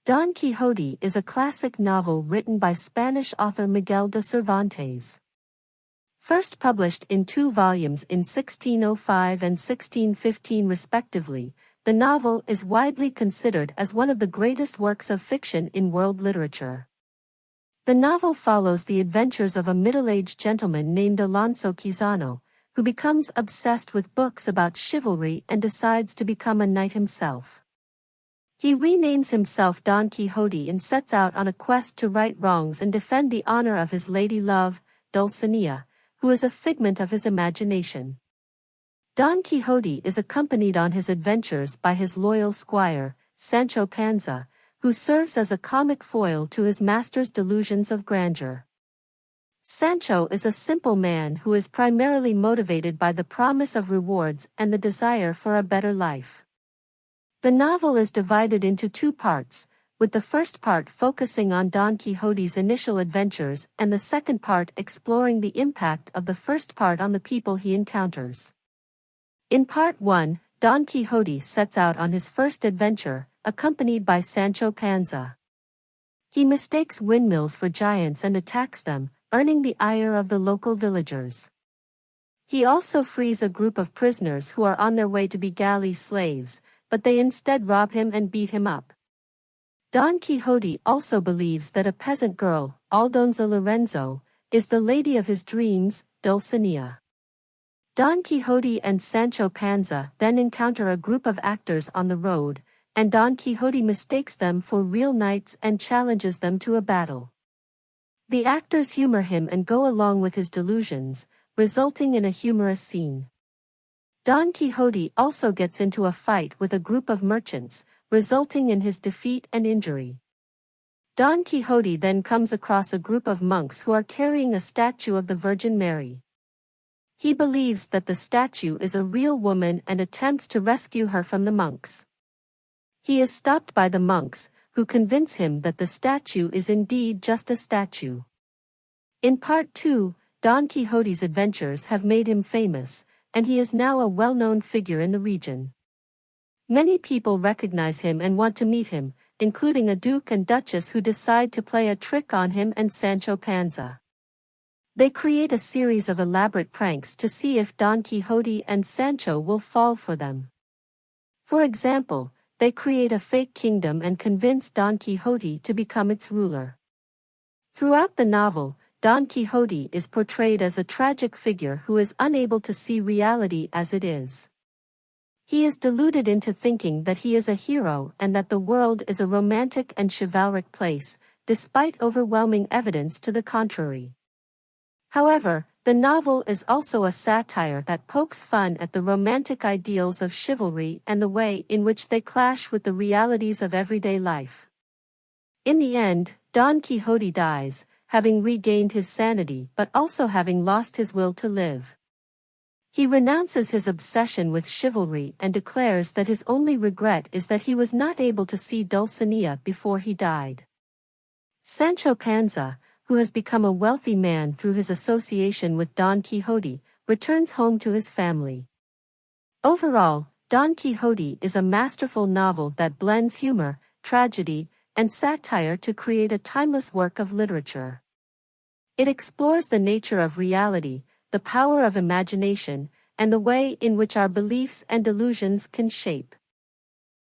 Don Quixote is a classic novel written by Spanish author Miguel de Cervantes. First published in 2 volumes in 1605 and 1615 respectively, the novel is widely considered as one of the greatest works of fiction in world literature. The novel follows the adventures of a middle-aged gentleman named Alonso Quixano, who becomes obsessed with books about chivalry and decides to become a knight himself. He renames himself Don Quixote and sets out on a quest to right wrongs and defend the honor of his lady love, Dulcinea, who is a figment of his imagination. Don Quixote is accompanied on his adventures by his loyal squire, Sancho Panza, who serves as a comic foil to his master's delusions of grandeur. Sancho is a simple man who is primarily motivated by the promise of rewards and the desire for a better life. The novel is divided into 2 parts, with the first part focusing on Don Quixote's initial adventures and the second part exploring the impact of the first part on the people he encounters. In Part 1, Don Quixote sets out on his first adventure, accompanied by Sancho Panza. He mistakes windmills for giants and attacks them, earning the ire of the local villagers. He also frees a group of prisoners who are on their way to be galley slaves, but they instead rob him and beat him up. Don Quixote also believes that a peasant girl, Aldonza Lorenzo, is the lady of his dreams, Dulcinea. Don Quixote and Sancho Panza then encounter a group of actors on the road, and Don Quixote mistakes them for real knights and challenges them to a battle. The actors humor him and go along with his delusions, resulting in a humorous scene. Don Quixote also gets into a fight with a group of merchants, resulting in his defeat and injury. Don Quixote then comes across a group of monks who are carrying a statue of the Virgin Mary. He believes that the statue is a real woman and attempts to rescue her from the monks. He is stopped by the monks, who convince him that the statue is indeed just a statue. In Part 2, Don Quixote's adventures have made him famous, and he is now a well-known figure in the region. Many people recognize him and want to meet him, including a duke and duchess who decide to play a trick on him and Sancho Panza. They create a series of elaborate pranks to see if Don Quixote and Sancho will fall for them. For example, they create a fake kingdom and convince Don Quixote to become its ruler. Throughout the novel, Don Quixote is portrayed as a tragic figure who is unable to see reality as it is. He is deluded into thinking that he is a hero and that the world is a romantic and chivalric place, despite overwhelming evidence to the contrary. However, the novel is also a satire that pokes fun at the romantic ideals of chivalry and the way in which they clash with the realities of everyday life. In the end, Don Quixote dies, having regained his sanity but also having lost his will to live. He renounces his obsession with chivalry and declares that his only regret is that he was not able to see Dulcinea before he died. Sancho Panza, who has become a wealthy man through his association with Don Quixote, returns home to his family. Overall, Don Quixote is a masterful novel that blends humor, tragedy, and satire to create a timeless work of literature. It explores the nature of reality, the power of imagination, and the way in which our beliefs and delusions can shape